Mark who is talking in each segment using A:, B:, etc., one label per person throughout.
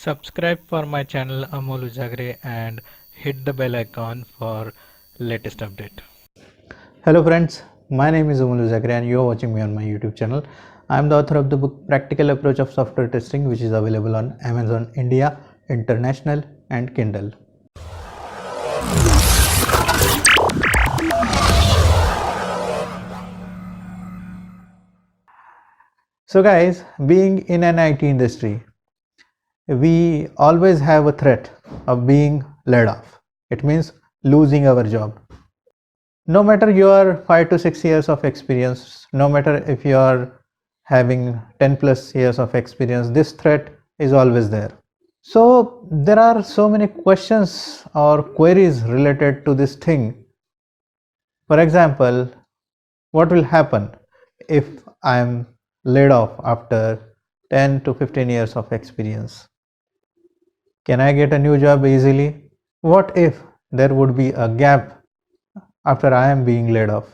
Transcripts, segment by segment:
A: Subscribe for my channel Amol Ujagre and hit the bell icon for latest update.
B: Hello friends, my name is Umul Zakri and you are watching me on my YouTube channel. I am the author of the book Practical Approach of Software Testing, which is available on Amazon India, International and Kindle. So guys, being in an IT industry, we always have a threat of being laid off. It means losing our job. No matter your 5 to 6 years of experience, no matter if you are having 10 plus years of experience, this threat is always there. So there are so many questions or queries related to this thing. For example, what will happen if I am laid off after 10 to 15 years of experience? Can I get a new job easily? What if there would be a gap after I am being laid off?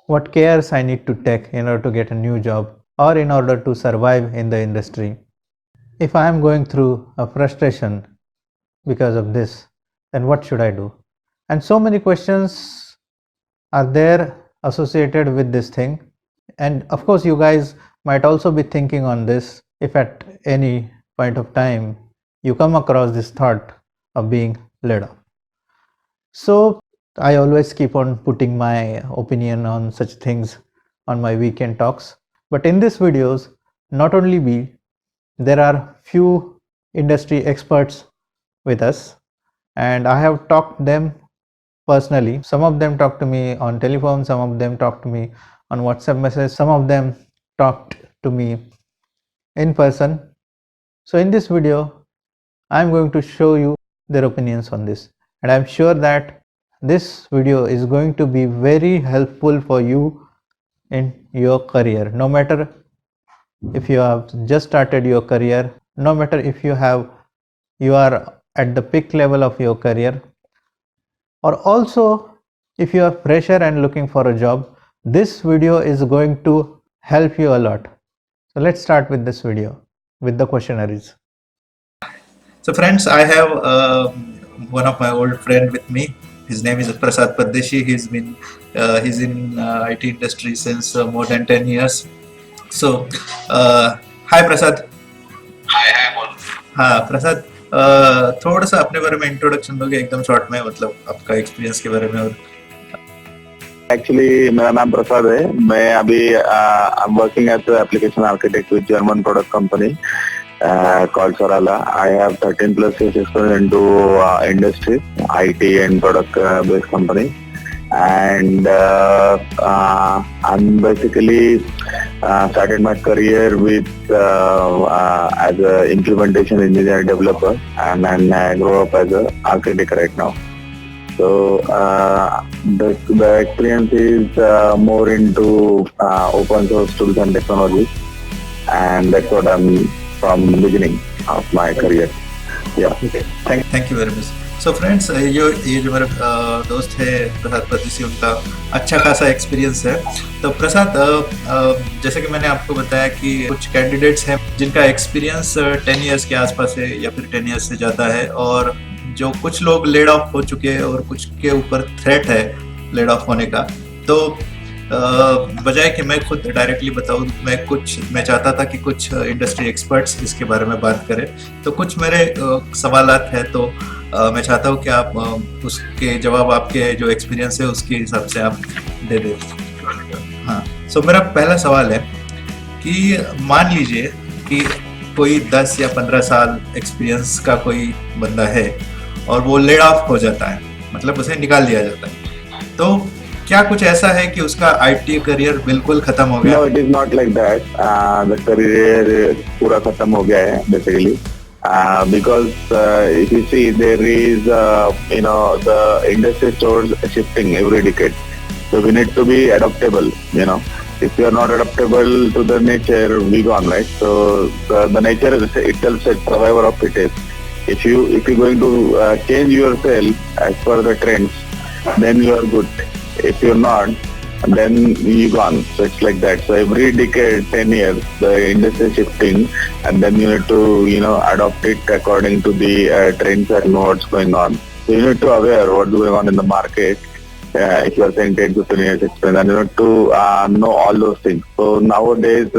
B: What cares I need to take in order to get a new job or in order to survive in the industry? If I am going through a frustration because of this, then what should I do? And so many questions are there associated with this thing. And of course, you guys might also be thinking on this if at any point of time you come across this thought of being laid off. So I always keep on putting my opinion on such things on my weekend talks. But in these videos, not only me, there are few industry experts with us and I have talked them personally. Some of them talked to me on telephone, some of them talked to me on WhatsApp message, some of them talked to me in person. So in this video, I'm going to show you their opinions on this, and I'm sure that this video is going to be very helpful for you in your career. No matter if you have just started your career, no matter if you are at the peak level of your career, or also if you are fresher and looking for a job, this video is going to help you a lot. So let's start with this video with the questionnaires.
C: So friends, I have one of my old friend with me. His name is Prasad Pardeshi. He's in IT industry since more than 10 years. So hi Prasad.
D: Hi, बोल।
C: हाँ प्रसाद, थोड़ा सा अपने बारे में introduction दोगे एकदम short में, मतलब आपका एक्सपीरियंस के बारे में। और
D: एक्चुअली मेरा नाम प्रसाद है। मैं अभी I am working as application architect with German product company called Sorala. I have 13 plus years experience into industry, IT and product based company. And I'm basically started my career with as a implementation engineer developer, and then I grew up as a architect right now. So the experience is more into open source tools and technology, and that's what I'm from the beginning of my career. Yeah.
C: Okay. Thank you very much. So friends, ये जो मेरे दोस्त है प्रसाद परदेशी, उनका अच्छा खासा experience है। तो प्रसाद, जैसे कि मैंने आपको बताया कि कुछ कैंडिडेट्स हैं जिनका एक्सपीरियंस 10 इयर्स के आसपास है या फिर 10 इयर्स से ज़्यादा है, और जो कुछ लोग लेड ऑफ हो चुके हैं और कुछ के ऊपर थ्रेट है लेड ऑफ होने का। तो बजाय कि मैं खुद डायरेक्टली बताऊं, मैं चाहता था कि कुछ इंडस्ट्री एक्सपर्ट्स इसके बारे में बात करें। तो कुछ मेरे सवालात हैं, तो मैं चाहता हूं कि आप उसके जवाब आपके जो एक्सपीरियंस है उसके हिसाब से आप दे दें। हाँ, सो मेरा पहला सवाल है कि मान लीजिए कि कोई 10 या 15 साल एक्सपीरियंस का कोई बंदा है और वो लेड ऑफ हो जाता है, मतलब उसे निकाल दिया जाता है, तो क्या कुछ ऐसा है कि उसका आईटी करियर बिल्कुल खत्म हो गया?
D: No, it is not like that. The career पूरा खत्म हो गया है basically. Because if you see, there is the industry stores shifting every decade, so we need to be adaptable. If you are not adaptable to the nature, we gone, right? So the nature itself is survivor of fittest. If you're going to change yourself as per the trends, then you are good. If you're not, then you gone. So it's like that. So every decade, 10 years, the industry is shifting, and then you need to, adopt it according to the trends and what's going on. So you need to aware what's going on in the market. If you are saying 10, 15 years experience, and you need to know all those things. So nowadays,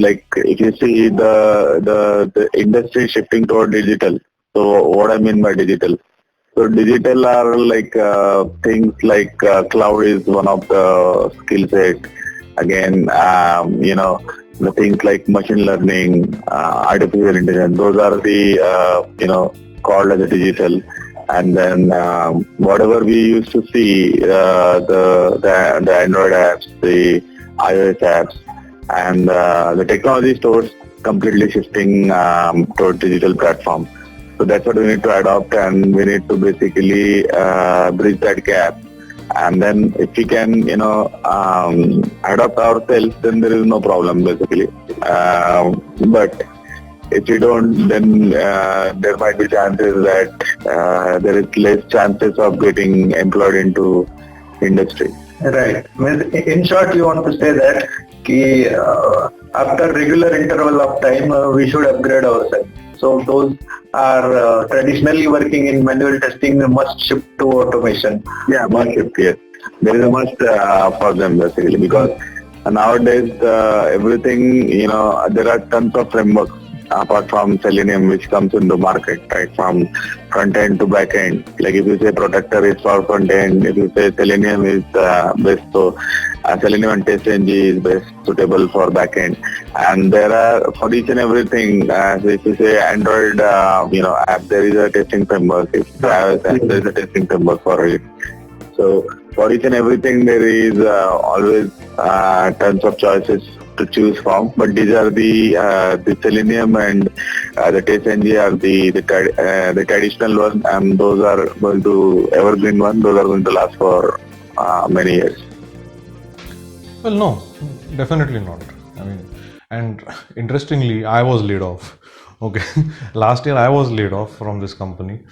D: like if you see the industry shifting toward digital. So what I mean by digital? So digital are like things like cloud is one of the skill set. Again, the things like machine learning, artificial intelligence. Those are the called as a digital. And then whatever we used to see, the Android apps, the iOS apps, and the technology stores completely shifting toward digital platform. So that's what we need to adopt, and we need to basically bridge that gap. And then if we can, adopt ourselves, then there is no problem basically. But if you don't, then there might be chances that there is less chances of getting employed into industry.
E: Right. In short, you want to say that after regular interval of time, we should upgrade ourselves. So those are traditionally working in manual testing must shift to automation.
D: Yeah, must shift. Yes, there is a must for them basically, because nowadays everything, there are tons of frameworks apart from Selenium which comes into market, right, from front end to back end. Like if you say Protector is for front end, if you say Selenium is best, so Selenium and TestNG is best suitable for back end. And there are for each and everything. So if you say Android, app, there is a testing framework. If iOS app, there is a testing framework for it. So for each and everything, there is always tons of choices to choose from. But these are the Selenium and the TestNG are the traditional one, and those are going to evergreen one. Those are going to last for many years.
F: Well, no, definitely not. I mean, and interestingly, I was laid off. Okay, last year I was laid off from this company,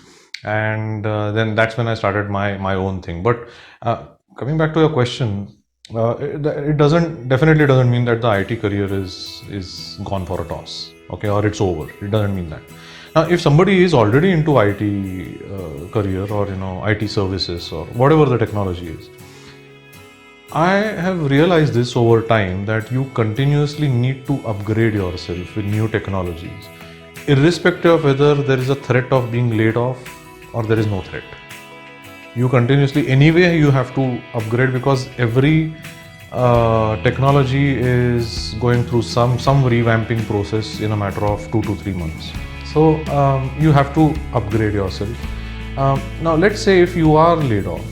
F: and then that's when I started my own thing. But coming back to your question, it definitely doesn't mean that the IT career is gone for a toss. Okay, or it's over. It doesn't mean that. Now, if somebody is already into IT career, or IT services, or whatever the technology is, I have realized this over time that you continuously need to upgrade yourself with new technologies, irrespective of whether there is a threat of being laid off or there is no threat. You continuously, anyway, you have to upgrade, because every technology is going through some revamping process in a matter of 2 to 3 months. So you have to upgrade yourself. Now, let's say if you are laid off,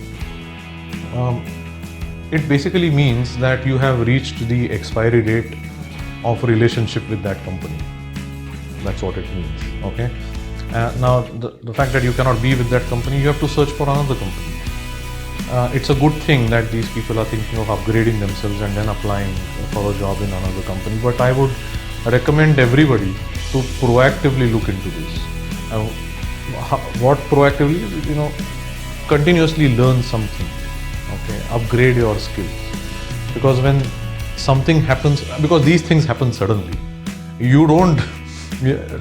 F: it basically means that you have reached the expiry date of relationship with that company. That's what it means. Okay. Now, the fact that you cannot be with that company, you have to search for another company. It's a good thing that these people are thinking of upgrading themselves and then applying for a job in another company. But I would recommend everybody to proactively look into this. What proactively? Continuously learn something. Okay, upgrade your skills, because when something happens, because these things happen suddenly, you don't,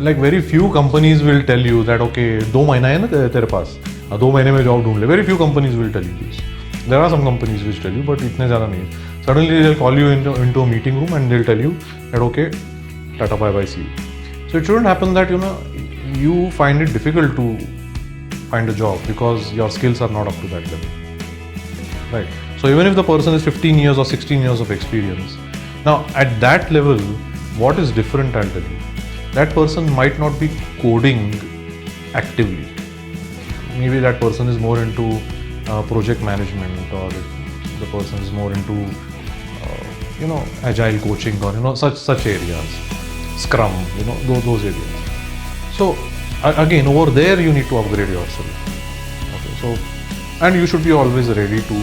F: like very few companies will tell you that okay, 2 महीना है ना तेरे पास, 2 महीने में job ढूंढ ले. Very few companies will tell you this. There are some companies which tell you, but इतने ज़्यादा नहीं. Suddenly they'll call you into a meeting room and they'll tell you that okay, tata bye bye, see you. So it shouldn't happen that you find it difficult to find a job because your skills are not up to that level. Right. So even if the person is 15 years or 16 years of experience, now at that level, what is different, I'll tell you. That person might not be coding actively. Maybe that person is more into project management, or the person is more into agile coaching, or such areas, Scrum, those areas. So again, over there you need to upgrade yourself. Okay, so. And you should be always ready to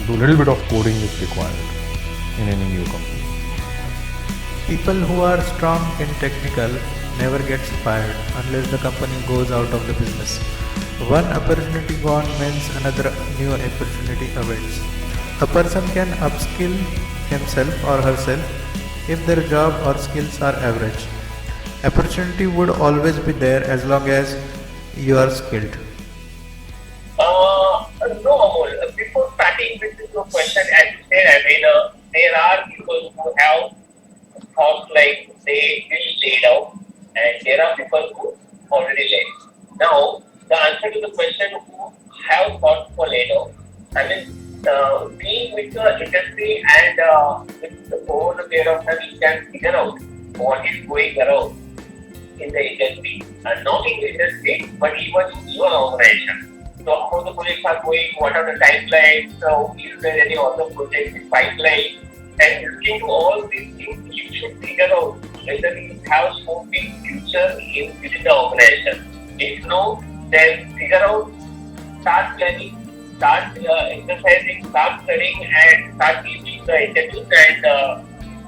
F: do a little bit of coding if required in any new company.
A: People who are strong in technical never gets fired unless the company goes out of the business. One opportunity gone means another new opportunity awaits. A person can upskill himself or herself if their job or skills are average. Opportunity would always be there as long as you are skilled.
G: No, Amol. Before starting with your question, as you said, there are people who have thoughts like they will laid out, and there are people who already laid. Now, the answer to the question who have thought for laid out, I mean, being with the industry and over the period of time, you can figure out what is going around in the industry, and not in the industry, but even in your organization. So how the projects are going, what are the timelines, so is there any other project in pipeline, and looking to all these things, you should figure out whether you have scope in future within the organization. If no, then figure out, start planning, start exercising, start studying, and start giving the interviews and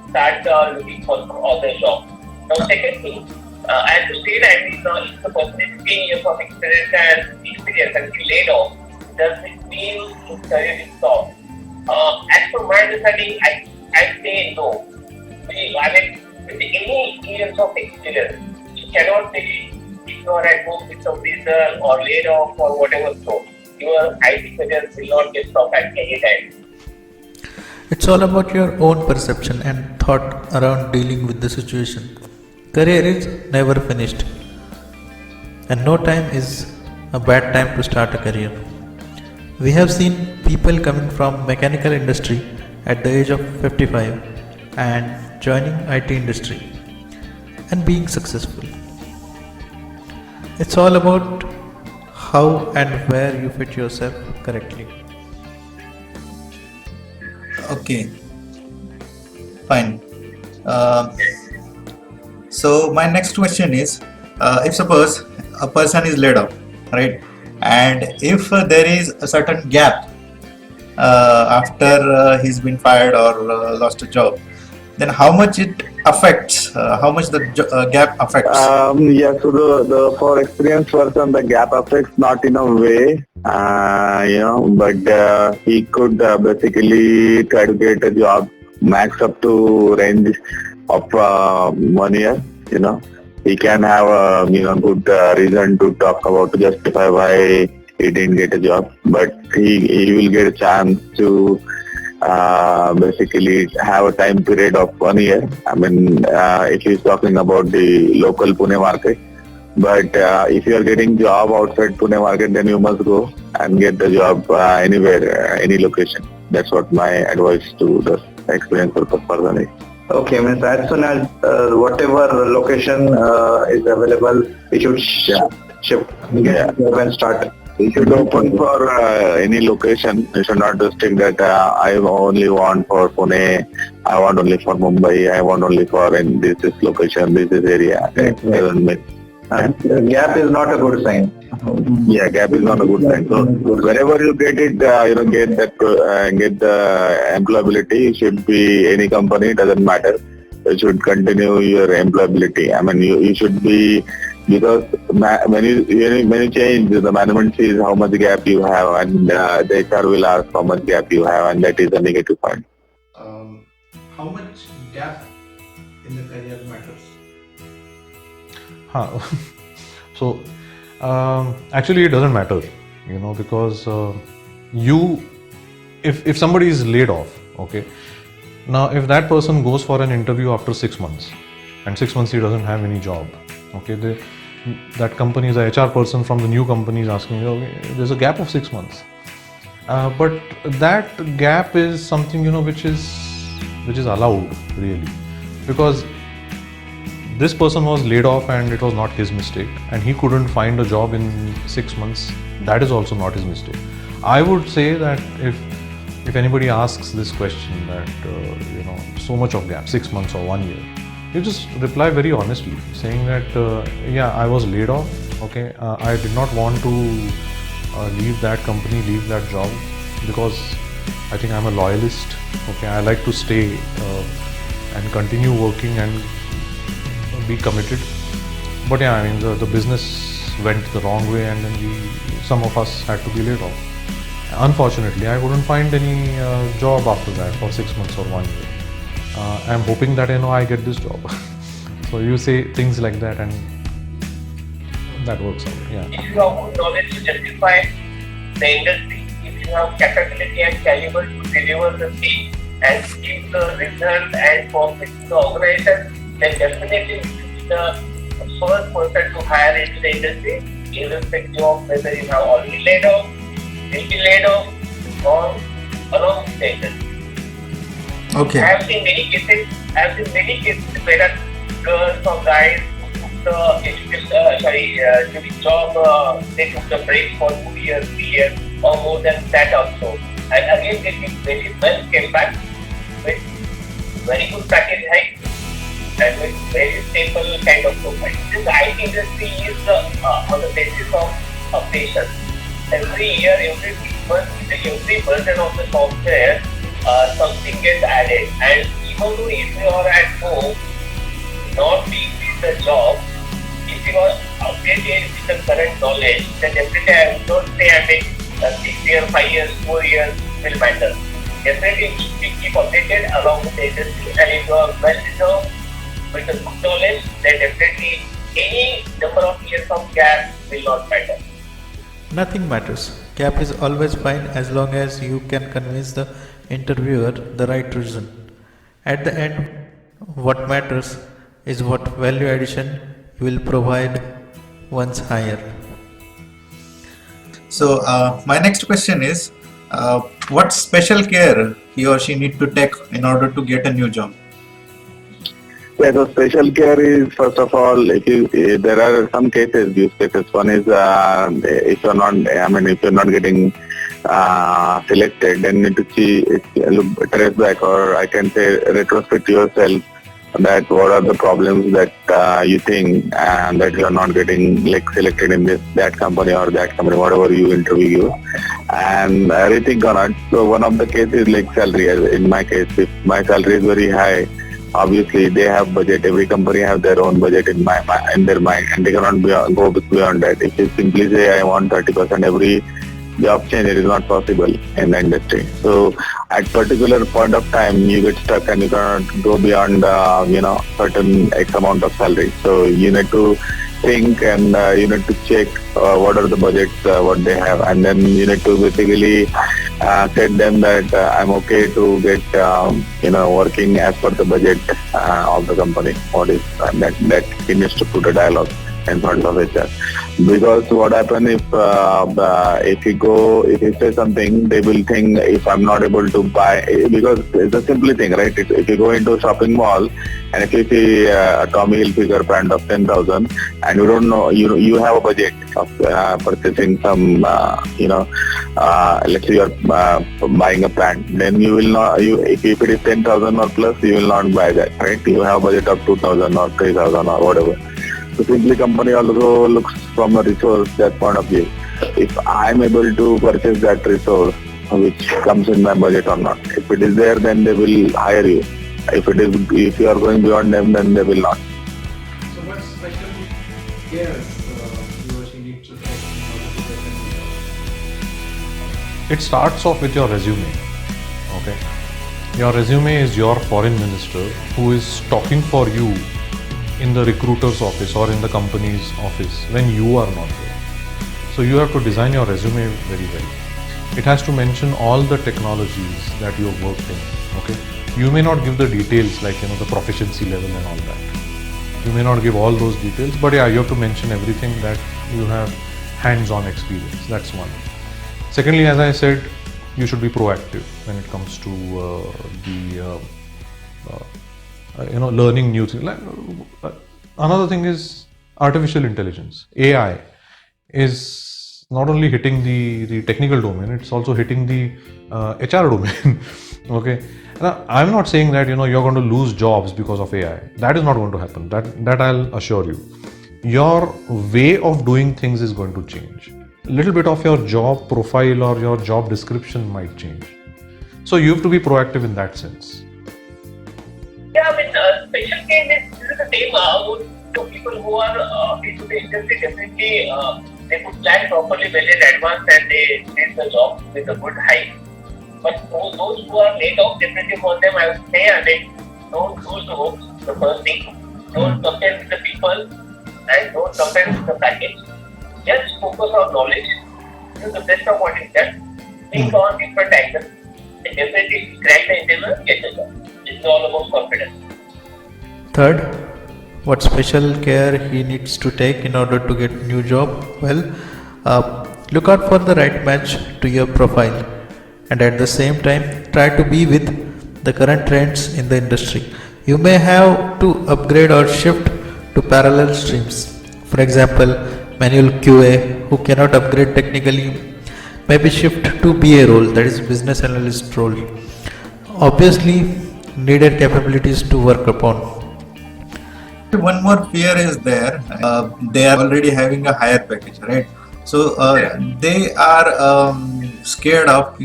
G: start looking for some other job. Now, second thing, as you said, I mean, if the person is 15 years of experience and be laid off, does it mean his career is stopped? As per my understanding, I say no. I mean, with any years of experience, you cannot say if you are at home with some reason or laid off or whatever, so your IT career will not get stopped at any time.
A: It's all about your own perception and thought around dealing with the situation. Career is never finished, and no time is a bad time to start a career. We have seen people coming from mechanical industry at the age of 55 and joining IT industry and being successful. It's all about how and where you fit yourself correctly.
C: Okay, fine. Uh, so my next question is, if suppose a person is laid off, right, and if there is a certain gap after he's been fired or lost a job, then how much it affects, how much the gap affects?
D: Yeah, so the for experienced person, the gap affects not in a way, but he could basically try to get a job max up to range of 1 year. He can have a good reason to talk about to justify why he didn't get a job, but he will get a chance to basically have a time period of 1 year. I mean, if he's talking about the local Pune market, but if you are getting job outside Pune market, then you must go and get the job anywhere, any location. That's what my advice to the experienced person is.
E: Okay, means as soon as whatever location is available, we should shift and start.
D: You should open for any location. You should not just think that I only want for Pune, I want only for Mumbai, I want only for in this location, this area.
E: Gap is not a good sign.
D: Yeah, gap is not a good sign. So wherever you get it, get the employability. It should be any company, doesn't matter. You should continue your employability. I mean, you should be, because when you change, the management sees how much gap you have, and the HR will ask how much gap you have, and that is a negative point.
B: How much gap in the career matters?
F: So actually it doesn't matter, because if somebody is laid off, okay, now if that person goes for an interview after 6 months and 6 months he doesn't have any job, okay, that company, the HR person from the new company is asking, okay, there's a gap of 6 months, but that gap is something which is allowed, really, because this person was laid off and it was not his mistake, and he couldn't find a job in 6 months. That is also not his mistake. I would say that if anybody asks this question, that so much of gap, 6 months or 1 year, you just reply very honestly, saying that yeah, I was laid off, okay, I did not want to leave that company, leave that job, because I think I'm a loyalist, okay, I like to stay and continue working and be committed. But yeah, I mean, the business went the wrong way, and then some of us had to be laid off. Unfortunately, I couldn't find any job after that for 6 months or 1 year. I'm hoping that I get this job. So you say things like that, and that works out. Yeah.
G: If you have good knowledge to justify the industry, if you have capability and caliber to deliver the same and give the result and profit to the organization, then definitely you should be the first person to hire into the industry, irrespective of whether you have already laid off, will be laid off, or along with the industry.
C: Okay.
G: I have seen many cases where girls or guys who took the education, during job, they took the break for 2 years, 3 years, or more than that also. And again, they well came back with very good package hike and with very stable kind of profile. This IT industry is on the basis of patience. Every year, every month, every version of the software, something gets added. And even though if you are at home, not being with the job, if you are updated with the current knowledge, then definitely I would not say I make 6 years, 5 years, 4 years will matter. Definitely we keep updated along with the industry, and if you are well reserved with the good knowledge, then definitely any number of years of gap will not matter.
A: Nothing matters. Gap is always fine as long as you can convince the interviewer the right reason. At the end, what matters is what value addition you will provide once hired.
C: So my next question is, what special care he or she need to take in order to get a new job?
D: Yeah, so special care is, first of all, there are some cases, use cases. One is if you're not getting selected, then you need to trace back, or I can say retrospect yourself, that what are the problems that you think and that you are not getting selected in that company or that company, whatever you interview, and rethink on it. So one of the cases salary. In my case, if my salary is very high, obviously they have budget. Every company have their own budget in their mind, and they cannot go beyond that. If you simply say I want 30% every job change, it is not possible in the industry. So at particular point of time, you get stuck and you cannot go beyond certain X amount of salary. So you need to think, and you need to check what are the budgets what they have, and then you need to basically tell them that I'm okay to get working as per the budget of the company. What is that he needs to put a dialogue in front of HR. Because what happens if you say something, they will think if I'm not able to buy, because it's a simple thing, right? If you go into a shopping mall and if you see a Tommy Hilfiger brand of 10,000 and you don't know, you have a budget of purchasing some, let's say you're buying a pant, then you will not, if it is 10,000 or plus, you will not buy that, right? You have a budget of 2,000 or 3,000 or whatever. So simply company also looks from a resource that point of view. If I'm able to purchase that resource which comes in my budget or not. If it is there, then they will hire you. If you are going beyond them, then they will not.
H: So what special cares you or she needs to take in order to get a new job?
F: It starts off with your resume. Okay. Your resume is your foreign minister who is talking for you in the recruiter's office or in the company's office when you are not there. So you have to design your resume very well. It has to mention all the technologies that you have worked in. Okay. You may not give the details like the proficiency level and all that. You may not give all those details, but yeah, you have to mention everything that you have hands-on experience. That's one. Secondly, as I said, you should be proactive when it comes to learning new things. Another thing is artificial intelligence. AI is not only hitting the technical domain, it's also hitting the HR domain. Okay. Now, I'm not saying that you're going to lose jobs because of AI. That is not going to happen. That I'll assure you. Your way of doing things is going to change. A little bit of your job profile or your job description might change. So you have to be proactive in that sense.
G: Yeah, special case is the same to people who are to the industry, definitely they could plan properly well in advance and they did the job with a good height. But for those who are laid off, definitely for them, I would say, don't lose the hopes. The first thing, don't compare with the people and don't compare with the package. Just focus on knowledge. Do the best of what is done. Think on different angles. And definitely crack the interview, get the job. It's all about confidence.
A: Third, what special care he needs to take in order to get new job? Well, look out for the right match to your profile, and at the same time try to be with the current trends in the industry. You may have to upgrade or shift to parallel streams. For example, manual QA who cannot upgrade technically maybe shift to BA role, that is business analyst role. Obviously needed capabilities to work upon.
C: One more fear is there. They are already having a higher package, right? So they are scared of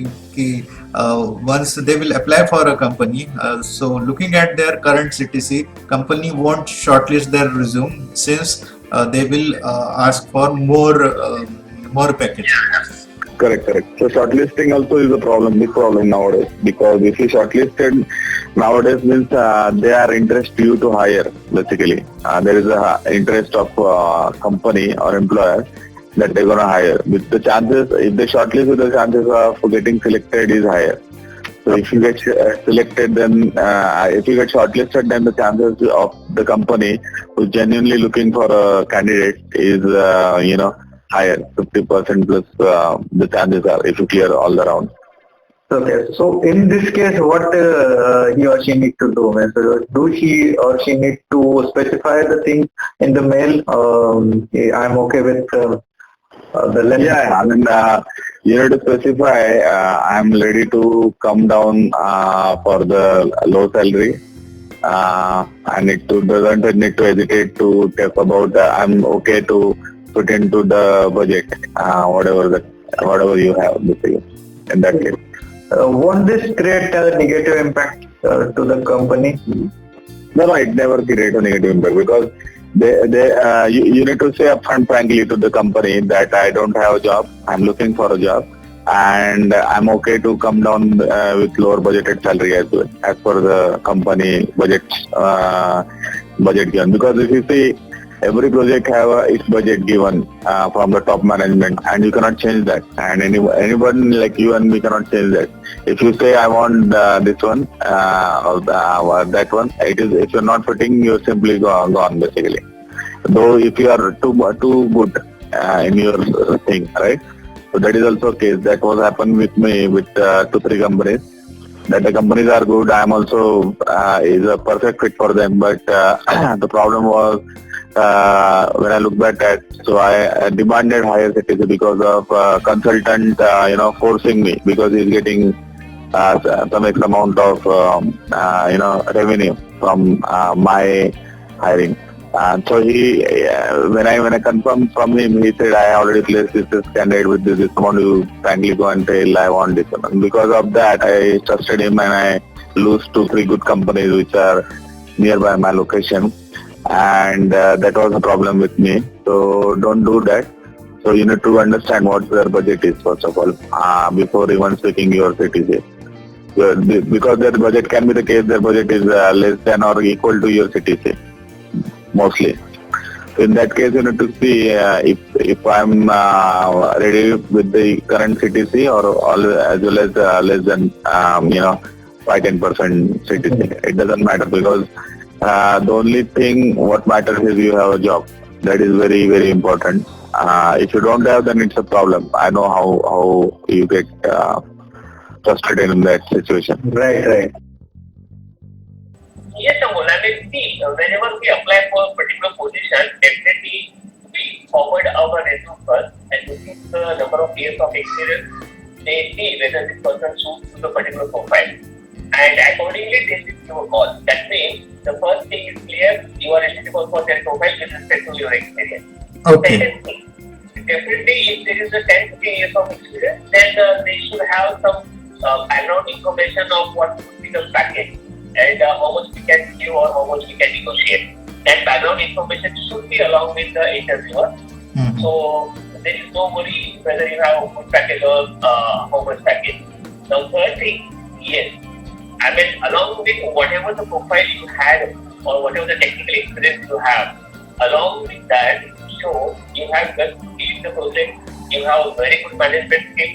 C: once they will apply for a company. So looking at their current CTC, company won't shortlist their resume since they will ask for more package.
D: Correct. So shortlisting also is a big problem nowadays, because if you shortlisted nowadays means they are interested you to hire basically. There is a interest of company or employer that they're gonna hire. With the chances, if they shortlist, the chances of getting selected is higher. So if you get selected, then if you get shortlisted, then the chances of the company who's genuinely looking for a candidate is higher, 50% plus the chances are if you clear all the rounds.
E: Okay, so in this case, what he or she need to do? So do he or she need to specify the thing in the mail? I'm okay with the length.
D: Yeah, I mean, you have to specify, I'm ready to come down for the low salary. I doesn't need to hesitate to talk about, I'm okay to put into the budget, whatever you have basically in that case.
E: Won't this create a negative impact to the company?
D: No, it never create a negative impact, because you need to say upfront frankly to the company that I don't have a job, I'm looking for a job, and I'm okay to come down with lower budgeted salary as well, as per the company budget given. Because if you see, every project have its budget given from the top management, and you cannot change that, and anyone like you and me cannot change that. If you say I want this one or that one, it is, if you're not fitting, you're simply gone basically. Though if you are too good in your thing, right? So that is also a case that was happened with me with 2-3 companies. That the companies are good, I am also is a perfect fit for them, but the problem was when I look back at, so I demanded higher CTC because of consultant forcing me, because he's getting some X amount of revenue from my hiring. And so he, when I confirmed from him, he said, I already placed this candidate with this amount, you frankly go and tell I want this one. And because of that, I trusted him, and I lose 2-3 good companies which are nearby my location. And that was a problem with me. So don't do that. So you need to understand what their budget is first of all, before even speaking your CTC. Because their budget can be the case, their budget is less than or equal to your CTC, mostly. So in that case, you need to see if I'm ready with the current CTC or as well as less than 5-10% CTC. It doesn't matter, because the only thing what matters is you have a job. That is very, very important. If you don't have, then it's a problem. I know how you get frustrated in that situation.
E: Right.
G: Yes, Amol. I mean, see, whenever we apply for a particular position, definitely we forward our resume first, and looking at the number of years of experience, they see whether this person suits to the particular profile. And accordingly, they will give a call. That means the first thing is clear, you are eligible for that profile with respect to your experience.
C: Okay.
G: Second thing, definitely if there is a 10-15 years of experience, then they should have some background information of what would be the package and how much we can give or how much we can negotiate. that background information should be along with the interviewer.
C: Mhm.
G: So there is no worry whether you have a good package or how much package. The third thing, yes, I mean, along with whatever the profile you had or whatever the technical experience you have, along with that, show you have just completed the project, you have very good management skill,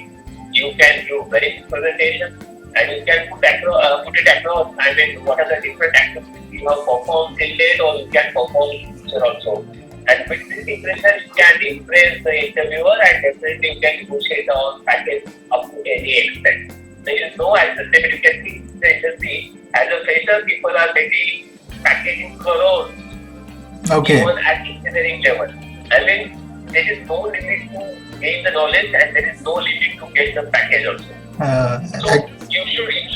G: you can do very good presentation, and you can put it across. I mean, what are the different activities you have performed till date, or you can perform in future also. And with this impression, you can impress the interviewer, and definitely you can negotiate on package up to any extent. There is no acceptability. You can see the industry as a fresher, people are getting package in crores,
C: Okay.
G: even at engineering level. I mean, there is no limit to gain the knowledge, and there is no limit to get the package also. So
C: I-
G: you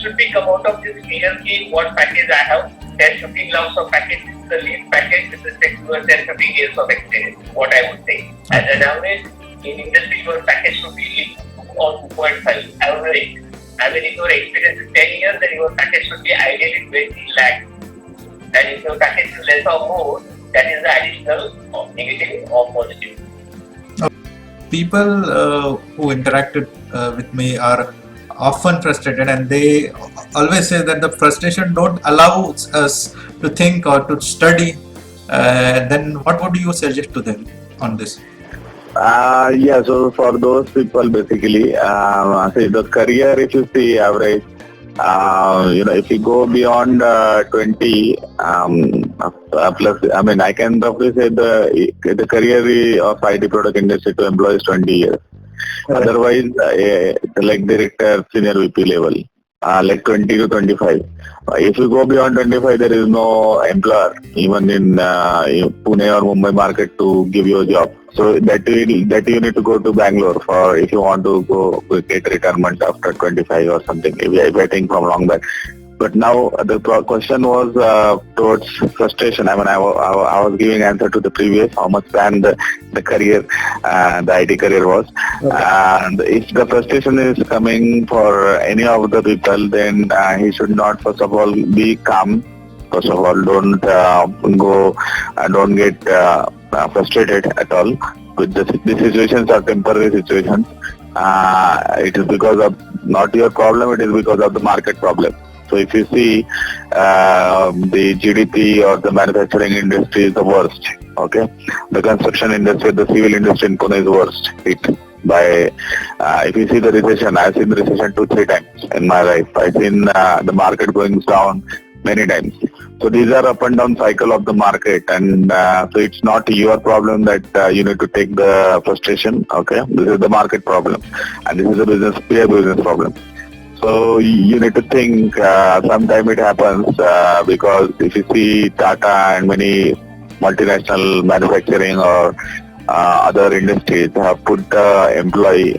G: should be come out of this clear key what package I have. 10-15 lakhs of package is the lead package with respect to your 10-15 years of experience. What I would say. As an average in industry, your package should be 2 or 2.5 average. I mean, if your experience is 10 years, then your package should be ideally 20 lakhs. And if your package is less or more, that is the additional or negative or positive.
C: People who interacted with me are often frustrated, and they always say that the frustration don't allow us to think or to study. Then what would you suggest to them on this?
D: Yeah, so for those people basically, see the career, if you see average, if you go beyond 20 plus, I mean, I can roughly say the career of IT product industry to employ is 20 years. Otherwise, like director, senior VP level, like 20 to 25. If you go beyond 25, there is no employer, even in Pune or Mumbai market, to give you a job. So that you need to go to Bangalore for if you want to go get retirement after 25 or something. If I think from long back. But now the question was towards frustration. I mean, I was giving answer to the previous, how much span the career, the IT career was.
E: Okay.
D: And if the frustration is coming for any of the people, then he should not, first of all, be calm. First of all, don't don't get frustrated at all. With the situations are temporary situations. It is because of not your problem, it is because of the market problem. So if you see the GDP or the manufacturing industry is the worst, okay? The construction industry, the civil industry in Pune is worst hit by, if you see the recession, I've seen the recession 2-3 times in my life. I've seen the market going down many times. So these are up and down cycle of the market, and so it's not your problem that you need to take the frustration, okay? This is the market problem, and this is a pure business problem. So you need to think, sometime it happens because if you see Tata and many multinational manufacturing or other industries have put the employee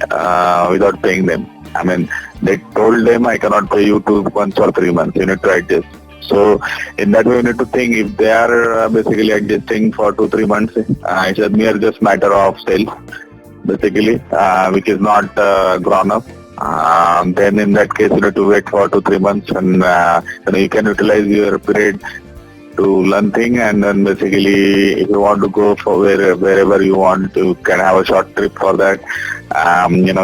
D: without paying them. I mean, they told them, I cannot pay you 2 months or 3 months, you need to adjust. So in that way you need to think, if they are basically adjusting for 2-3 months, it's a mere just matter of sales basically, which is not grown up. Then in that case you need to wait for 2-3 months, and you can utilize your period to learn thing, and then basically if you want to go for wherever you want, you can have a short trip for that.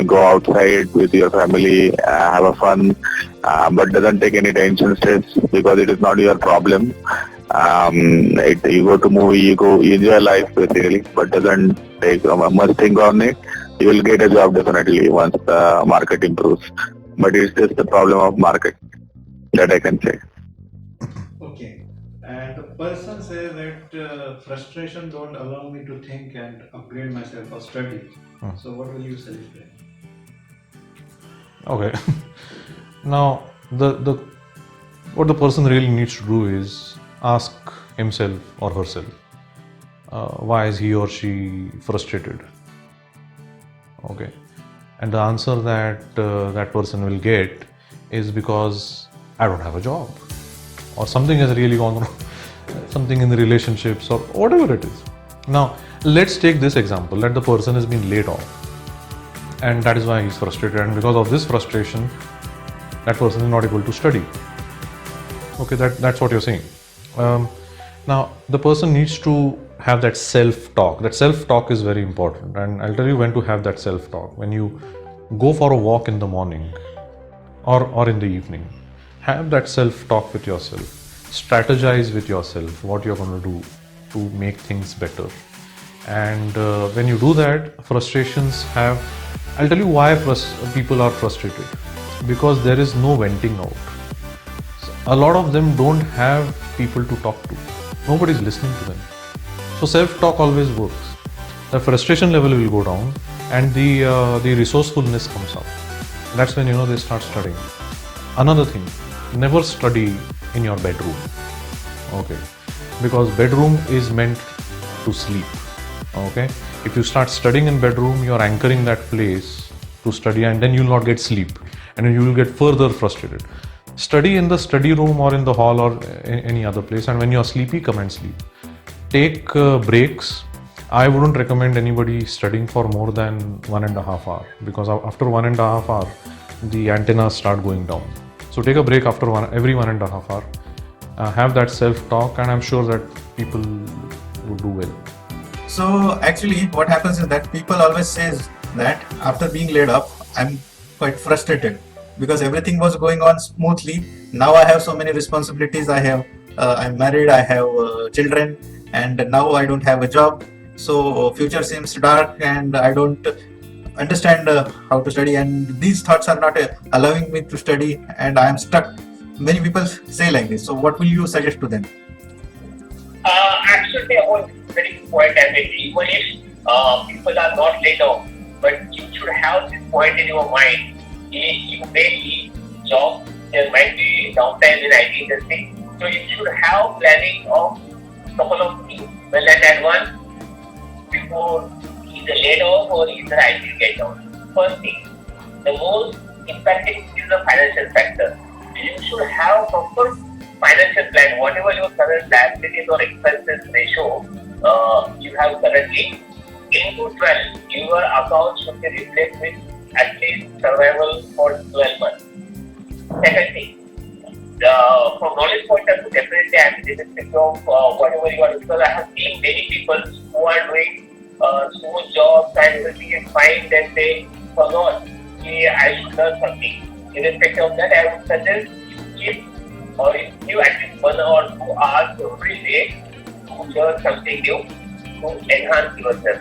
D: Go outside with your family, have a fun, but doesn't take any tension stress because it is not your problem. You go to movie, you enjoy life basically, but doesn't take much think on it. You will get a job definitely once the market improves, but it's just the problem of market that I can say.
H: Okay. And the person says that frustration don't allow me to think and upgrade myself or study. So what will you suggest them?
F: Okay. Now, the what the person really needs to do is ask himself or herself, why is he or she frustrated? Okay, and the answer that that person will get is because I don't have a job, or something has really gone wrong, something in the relationships or whatever it is. Now, let's take this example that the person has been laid off, and that is why he's frustrated, and because of this frustration, that person is not able to study. Okay, that's what you're saying. Now, the person needs to have that self-talk. That self-talk is very important, and I'll tell you when to have that self-talk. When you go for a walk in the morning or in the evening, have that self-talk with yourself. Strategize with yourself what you're going to do to make things better. And when you do that, frustrations have. I'll tell you why people are frustrated. Because there is no venting out. A lot of them don't have people to talk to. Nobody's listening to them. So self-talk always works. The frustration level will go down, and the resourcefulness comes up. That's when they start studying. Another thing, never study in your bedroom. Okay, because bedroom is meant to sleep. Okay, if you start studying in bedroom, you're anchoring that place to study, and then you'll not get sleep, and you will get further frustrated. Study in the study room or in the hall or any other place, and when you're sleepy, come and sleep. Take breaks. I wouldn't recommend anybody studying for more than 1.5 hours, because after 1.5 hours, the antennas start going down. So take a break after every 1.5 hours. Have that self-talk, and I'm sure that people would do well.
C: So actually what happens is that people always says that after being laid off, I'm quite frustrated because everything was going on smoothly. Now I have so many responsibilities. I'm married, I have children, and now I don't have a job. So future seems dark, and I don't understand how to study, and these thoughts are not allowing me to study, and I am stuck. Many people say like this. So what will you suggest to them?
G: Actually, I was very point. I mean, even if people are not laid off, but you should have this point in your mind. You may leave job, there might be downtime in IT industry, so you should have planning of couple of things well in advance before either laid off or either IT get down. First thing, the most impacting is the financial factor. You should have proper financial plan, whatever your current liabilities or expenses ratio you have currently, into 12, your account should be reflected with at least survival for 12 months. Second thing, from knowledge point of view, definitely I am irrespective of whatever you are, because I have seen many people who are doing small jobs and everything is fine, then they forgot, I should learn something. Irrespective of that, I would suggest you give at least 1 or 2 hours every day to learn something new, to enhance yourself.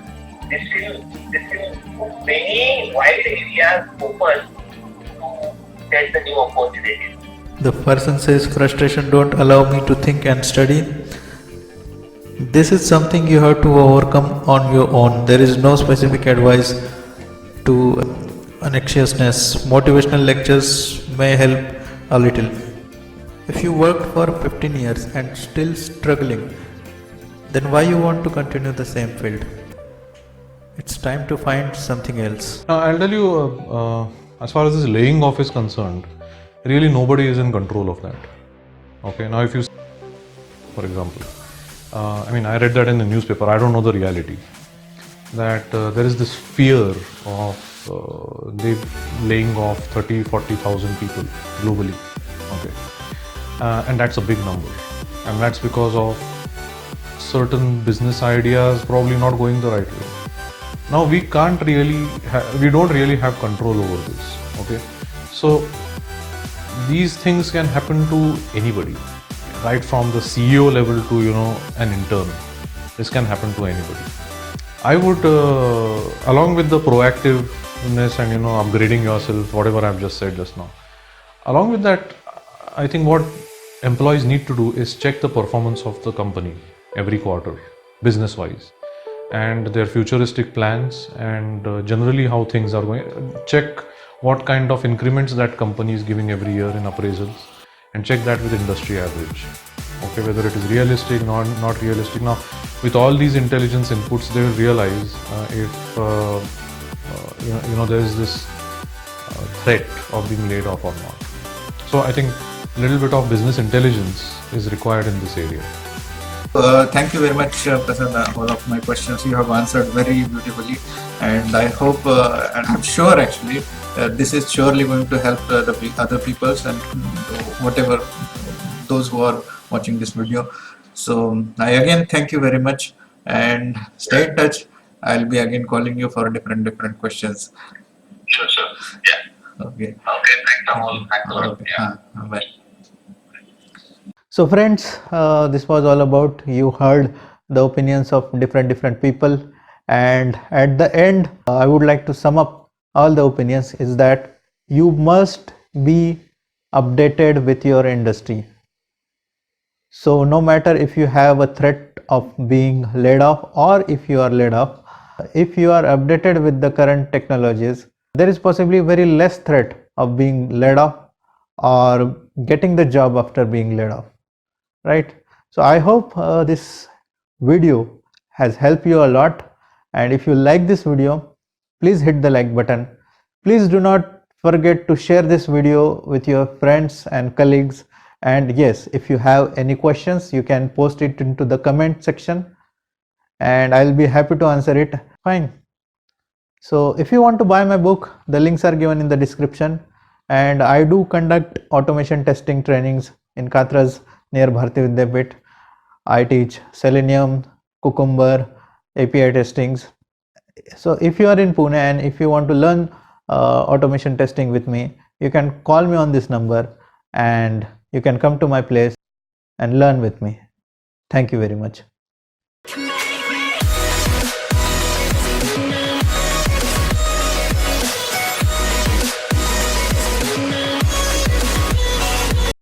G: This will many wide areas open to get the new opportunities.
A: The person says frustration don't allow me to think and study. This is something you have to overcome on your own. There is no specific advice to anxiousness. Motivational lectures may help a little. If you worked for 15 years and still struggling, then why you want to continue the same field? It's time to find something else.
F: Now, I'll tell you, as far as this laying off is concerned, really nobody is in control of that. Okay, now if you, for example, I read that in the newspaper, I don't know the reality, that there is this fear of they laying off 30,000-40,000 people globally. Okay, and that's a big number, and that's because of certain business ideas probably not going the right way. Now we don't really have control over this. Okay, so these things can happen to anybody, right from the CEO level to an intern. This can happen to anybody. I would, along with the proactiveness and upgrading yourself, whatever I've just said just now, along with that, I think what employees need to do is check the performance of the company every quarter, business-wise, and their futuristic plans, and generally how things are going. Check what kind of increments that company is giving every year in appraisals, and check that with industry average. Okay, whether it is realistic, not realistic. Now, with all these intelligence inputs, they will realize if there is this threat of being laid off or not. So I think a little bit of business intelligence is required in this area.
C: Thank you very much, Prasanna. All of my questions you have answered very beautifully, and I hope, and I'm sure actually, this is surely going to help the other peoples and whatever those who are watching this video. So I again thank you very much and stay in touch. I'll be again calling you for different questions.
G: Sure, sure. Yeah.
C: Okay.
G: Okay, thanks, Amol. Thanks a lot.
C: Okay.
G: Yeah.
C: Bye.
B: So friends, this was all about, you heard the opinions of different people, and at the end I would like to sum up all the opinions is that you must be updated with your industry. So no matter if you have a threat of being laid off or if you are laid off, if you are updated with the current technologies, there is possibly very less threat of being laid off or getting the job after being laid off, right? So I hope this video has helped you a lot, and if you like this video, please hit the like button. Please do not forget to share this video with your friends and colleagues, and yes, if you have any questions, you can post it into the comment section and I'll be happy to answer it. Fine. So if you want to buy my book, the links are given in the description, and I do conduct automation testing trainings in Katras near Bharti Vidyapit. I teach Selenium, Cucumber, API testings. So if you are in Pune and if you want to learn automation testing with me, you can call me on this number and you can come to my place and learn with me. Thank you very much.